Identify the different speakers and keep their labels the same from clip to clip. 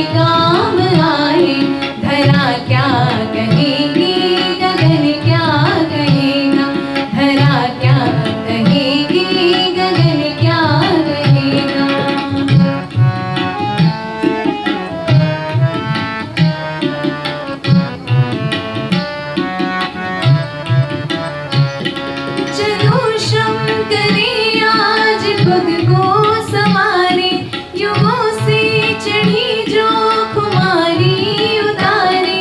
Speaker 1: काम आए। धरा क्या कहेगी, गगन क्या कहेगा। धरा क्या कहेगी, गगन क्या कहेगा। चलो श्रम करें आज खुद को संवारे। युगों से चढ़ी जो खुमारी उतारे।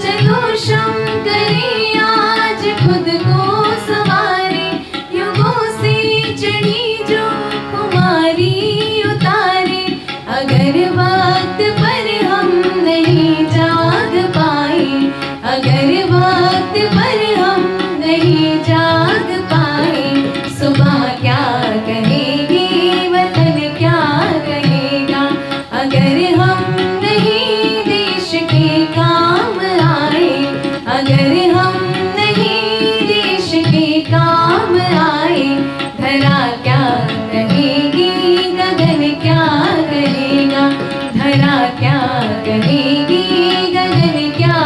Speaker 1: चलो श्रम करें आज खुद को संवारे। युगों से चढ़ी जो खुमारी उतारे। अगर वक्त पर हम नहीं जाग पाए। अगर वक्त पर हम नहीं जाग पाए। सुबह क्या कहेगी, वतन क्या कहेगा। अगर हम नहीं देश के काम आए। अगर हम नहीं देश के काम आए। धरा क्या कहेगी, गगन क्या कहेगा। धरा क्या कहेगी, गगन क्या